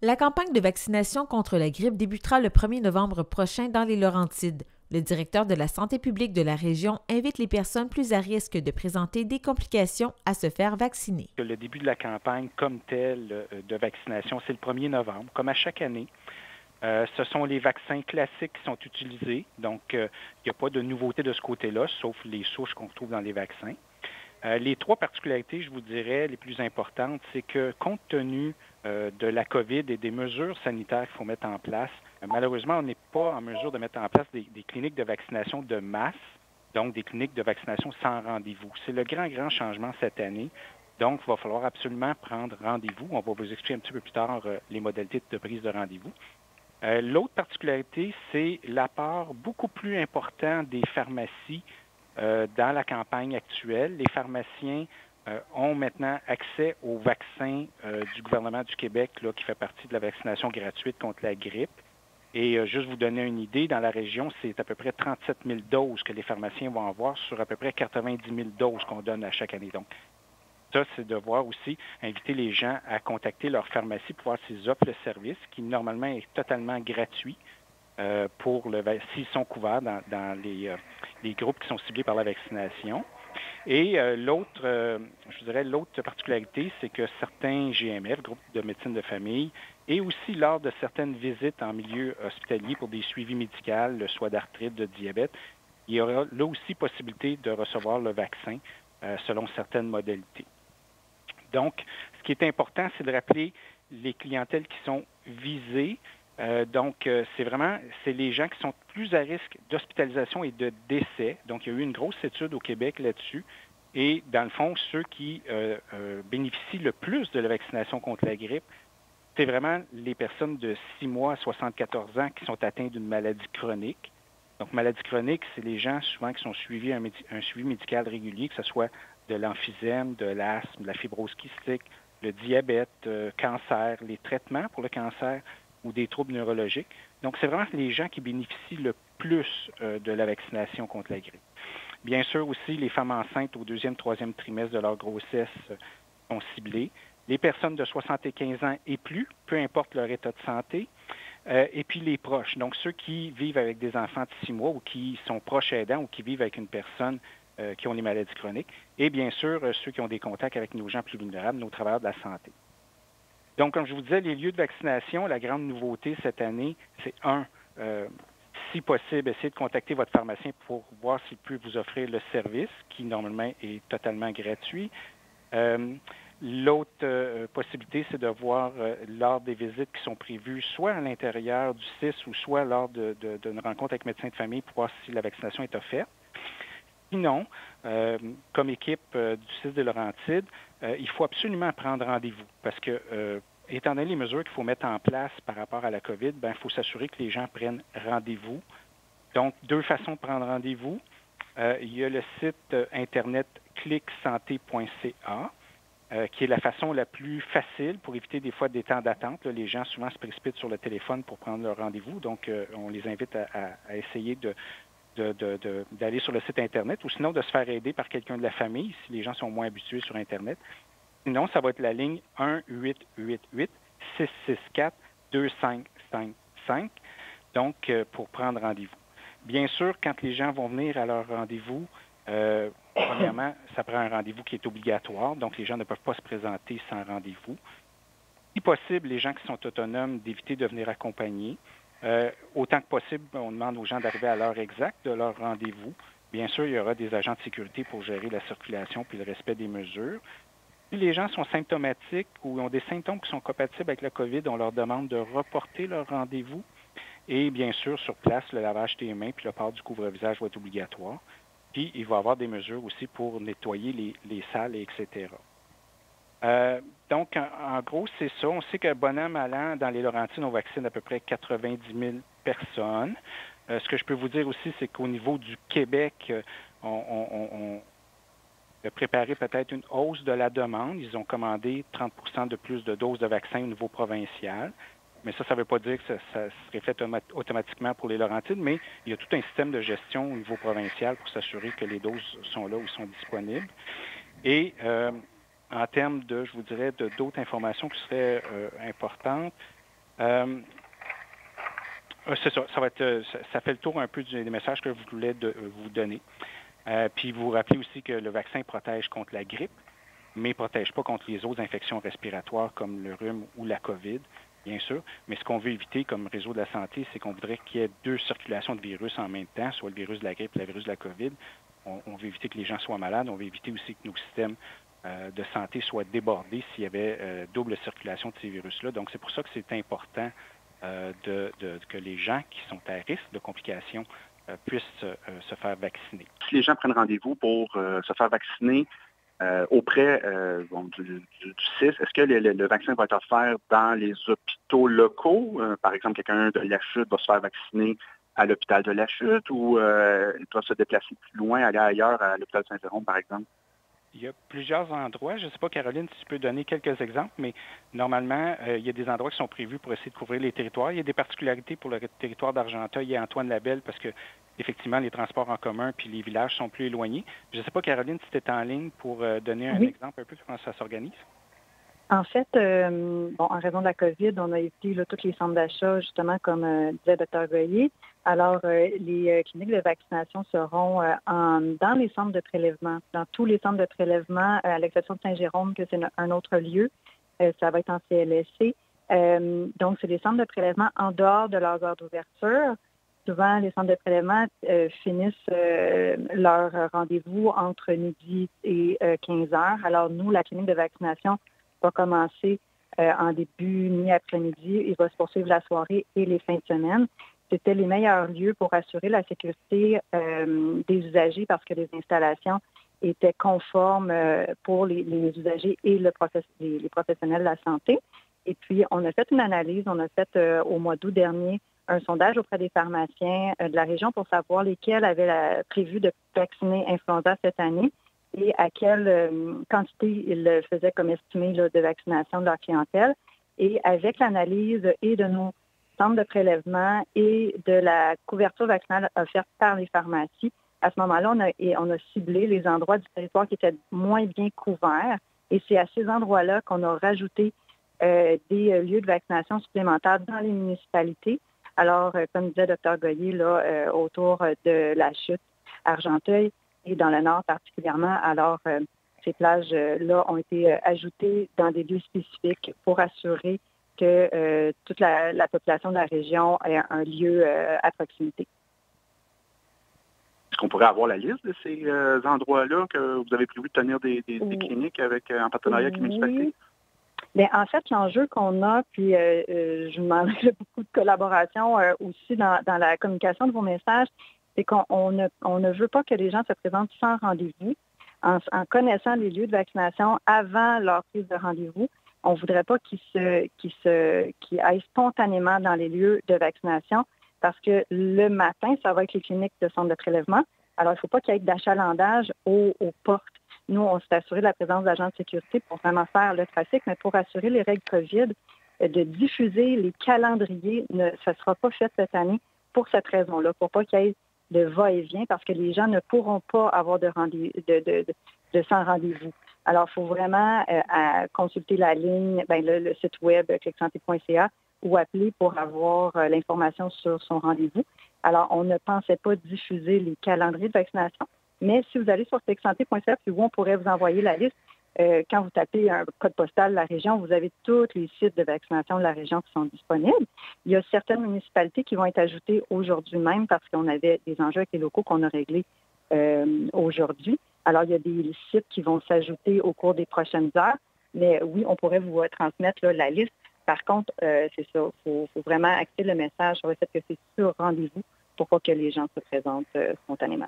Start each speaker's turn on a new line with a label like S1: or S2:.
S1: La campagne de vaccination contre la grippe débutera le 1er novembre prochain dans les Laurentides. Le directeur de la santé publique de la région invite les personnes plus à risque de présenter des complications à se faire vacciner.
S2: Le début de la campagne comme telle de vaccination, c'est le 1er novembre, comme à chaque année. Ce sont les vaccins classiques qui sont utilisés, donc il n'y a pas de nouveauté de ce côté-là, sauf les souches qu'on retrouve dans les vaccins. Les trois particularités, je vous dirais, les plus importantes, c'est que compte tenu de la COVID et des mesures sanitaires qu'il faut mettre en place, malheureusement, on n'est pas en mesure de mettre en place des cliniques de vaccination de masse, donc des cliniques de vaccination sans rendez-vous. C'est le grand changement cette année. Donc, il va falloir absolument prendre rendez-vous. On va vous expliquer un petit peu plus tard les modalités de prise de rendez-vous. L'autre particularité, c'est l'apport beaucoup plus important des pharmacies dans la campagne actuelle. Les pharmaciens ont maintenant accès au vaccin du gouvernement du Québec là, qui fait partie de la vaccination gratuite contre la grippe. Et juste vous donner une idée, dans la région, c'est à peu près 37 000 doses que les pharmaciens vont avoir sur à peu près 90 000 doses qu'on donne à chaque année. Donc, ça, c'est de voir aussi, inviter les gens à contacter leur pharmacie pour voir s'ils offrent le service, qui normalement est totalement gratuit s'ils sont couverts dans les groupes qui sont ciblés par la vaccination. Et l'autre particularité, c'est que certains GMF, groupes de médecine de famille, et aussi lors de certaines visites en milieu hospitalier pour des suivis médicaux, soit d'arthrite, de diabète, il y aura là aussi possibilité de recevoir le vaccin selon certaines modalités. Donc, ce qui est important, c'est de rappeler les clientèles qui sont visées. C'est les gens qui sont plus à risque d'hospitalisation et de décès. Donc, il y a eu une grosse étude au Québec là-dessus. Et dans le fond, ceux qui bénéficient le plus de la vaccination contre la grippe, c'est vraiment les personnes de 6 mois à 74 ans qui sont atteintes d'une maladie chronique. Donc, maladie chronique, c'est les gens souvent qui sont suivis un suivi médical régulier, que ce soit de l'emphysème, de l'asthme, de la fibrose kystique, le diabète, cancer, les traitements pour le cancer ou des troubles neurologiques. Donc, c'est vraiment les gens qui bénéficient le plus de la vaccination contre la grippe. Bien sûr aussi, les femmes enceintes au 2e, 3e trimestre de leur grossesse sont ciblées. Les personnes de 75 ans et plus, peu importe leur état de santé. Et puis les proches, donc ceux qui vivent avec des enfants de 6 mois ou qui sont proches aidants ou qui vivent avec une personne qui ont des maladies chroniques. Et bien sûr, ceux qui ont des contacts avec nos gens plus vulnérables, nos travailleurs de la santé. Donc, comme je vous disais, les lieux de vaccination, la grande nouveauté cette année, c'est si possible, essayez de contacter votre pharmacien pour voir s'il peut vous offrir le service, qui normalement est totalement gratuit. L'autre possibilité, c'est de voir lors des visites qui sont prévues, soit à l'intérieur du CIS ou soit lors d'une rencontre avec médecin de famille pour voir si la vaccination est offerte. Sinon, comme équipe du CIS des Laurentides, il faut absolument prendre rendez-vous parce que, étant donné les mesures qu'il faut mettre en place par rapport à la COVID, il faut s'assurer que les gens prennent rendez-vous. Donc, 2 façons de prendre rendez-vous. Il y a le site Internet clicsanté.ca. Qui est la façon la plus facile pour éviter des fois des temps d'attente. Là, les gens souvent se précipitent sur le téléphone pour prendre leur rendez-vous, donc on les invite à essayer d'aller sur le site Internet ou sinon de se faire aider par quelqu'un de la famille si les gens sont moins habitués sur Internet. Sinon, ça va être la ligne 1-888-664-2555, donc pour prendre rendez-vous. Bien sûr, quand les gens vont venir à leur rendez-vous, premièrement, ça prend un rendez-vous qui est obligatoire, donc les gens ne peuvent pas se présenter sans rendez-vous. Si possible, les gens qui sont autonomes, d'éviter de venir accompagner. Autant que possible, on demande aux gens d'arriver à l'heure exacte de leur rendez-vous. Bien sûr, il y aura des agents de sécurité pour gérer la circulation puis le respect des mesures. Si les gens sont symptomatiques ou ont des symptômes qui sont compatibles avec la COVID, on leur demande de reporter leur rendez-vous. Et bien sûr, sur place, le lavage des mains puis le port du couvre-visage va être obligatoire. Puis, il va y avoir des mesures aussi pour nettoyer les salles, etc. Donc, en gros, c'est ça. On sait que bon an, mal an, dans les Laurentides, on vaccine à peu près 90 000 personnes. Ce que je peux vous dire aussi, c'est qu'au niveau du Québec, on a préparé peut-être une hausse de la demande. Ils ont commandé 30 de plus de doses de vaccins au niveau provincial. Mais ça ne veut pas dire que ça se reflète automatiquement pour les Laurentides, mais il y a tout un système de gestion au niveau provincial pour s'assurer que les doses sont là où sont disponibles. Et en termes je vous dirais, d'autres informations qui seraient importantes, C'est ça, ça fait le tour un peu des messages que je voulais vous donner. Puis vous rappelez aussi que le vaccin protège contre la grippe, mais ne protège pas contre les autres infections respiratoires comme le rhume ou la COVID, bien sûr. Mais ce qu'on veut éviter comme réseau de la santé, c'est qu'on voudrait qu'il y ait 2 circulations de virus en même temps, soit le virus de la grippe et le virus de la COVID. On veut éviter que les gens soient malades. On veut éviter aussi que nos systèmes de santé soient débordés s'il y avait double circulation de ces virus-là. Donc, c'est pour ça que c'est important que les gens qui sont à risque de complications puissent se faire vacciner.
S3: Si les gens prennent rendez-vous pour se faire vacciner auprès du CIS, est-ce que le vaccin va être offert dans les hôpitaux locaux? Par exemple, quelqu'un de La Chute va se faire vacciner à l'hôpital de La Chute ou il doit se déplacer plus loin, aller ailleurs à l'hôpital Saint-Jérôme, par exemple?
S2: Il y a plusieurs endroits. Je ne sais pas, Caroline, si tu peux donner quelques exemples, mais normalement, il y a des endroits qui sont prévus pour essayer de couvrir les territoires. Il y a des particularités pour le territoire d'Argenteuil et Antoine-Labelle parce que, effectivement, les transports en commun puis les villages sont plus éloignés. Je ne sais pas, Caroline, si tu es en ligne pour donner un exemple un peu de comment ça s'organise.
S4: En fait, en raison de la COVID, on a évité tous les centres d'achat, justement, comme disait Dr. Goyer. Alors, les cliniques de vaccination seront dans les centres de prélèvement, dans tous les centres de prélèvement, à l'exception de Saint-Jérôme, que c'est un autre lieu. Ça va être en CLSC. Donc, c'est des centres de prélèvement en dehors de leurs heures d'ouverture. Souvent, les centres de prélèvement finissent leur rendez-vous entre midi et 15 heures. Alors, nous, la clinique de vaccination va commencer en début mi-après-midi. Il va se poursuivre la soirée et les fins de semaine. C'était les meilleurs lieux pour assurer la sécurité des usagers parce que les installations étaient conformes pour les usagers et les professionnels de la santé. Et puis, on a fait une analyse. On a fait au mois d'août dernier un sondage auprès des pharmaciens de la région pour savoir lesquels avaient prévu de vacciner influenza cette année et à quelle quantité ils faisaient comme estimé de vaccination de leur clientèle. Et avec l'analyse et de nos centres de prélèvement et de la couverture vaccinale offerte par les pharmacies, à ce moment-là, on a ciblé les endroits du territoire qui étaient moins bien couverts. Et c'est à ces endroits-là qu'on a rajouté des lieux de vaccination supplémentaires dans les municipalités. Alors, comme disait Dr. Goyer, autour de La Chute, Argenteuil et dans le nord particulièrement, alors ces plages-là ont été ajoutées dans des lieux spécifiques pour assurer que toute la population de la région ait un lieu à proximité.
S3: Est-ce qu'on pourrait avoir la liste de ces endroits-là que vous avez prévu de tenir des cliniques en partenariat avec les municipalités?
S4: Bien, en fait, l'enjeu qu'on a, puis je vous demanderai beaucoup de collaboration aussi dans la communication de vos messages, c'est qu'on ne veut pas que les gens se présentent sans rendez-vous. En connaissant les lieux de vaccination avant leur prise de rendez-vous, on ne voudrait pas qu'ils aillent spontanément dans les lieux de vaccination parce que le matin, ça va être les cliniques de centre de prélèvement. Alors, il ne faut pas qu'il y ait d'achalandage aux portes. Nous, on s'est assuré de la présence d'agents de sécurité pour vraiment faire le trafic, mais pour assurer les règles COVID, de diffuser les calendriers, ça ne sera pas fait cette année pour cette raison-là, pour pas qu'il y ait de va-et-vient, parce que les gens ne pourront pas avoir de sans rendez-vous. Alors, il faut vraiment consulter la ligne, le site web clicsante.ca ou appeler pour avoir l'information sur son rendez-vous. Alors, on ne pensait pas diffuser les calendriers de vaccination. Mais si vous allez sur clicsante.ca, puis on pourrait vous envoyer la liste. Quand vous tapez un code postal de la région, vous avez tous les sites de vaccination de la région qui sont disponibles. Il y a certaines municipalités qui vont être ajoutées aujourd'hui même parce qu'on avait des enjeux avec les locaux qu'on a réglés aujourd'hui. Alors, il y a des sites qui vont s'ajouter au cours des prochaines heures. Mais oui, on pourrait vous transmettre la liste. Par contre, c'est ça, il faut vraiment axer le message sur le fait que c'est sur rendez-vous pour pas que les gens se présentent spontanément.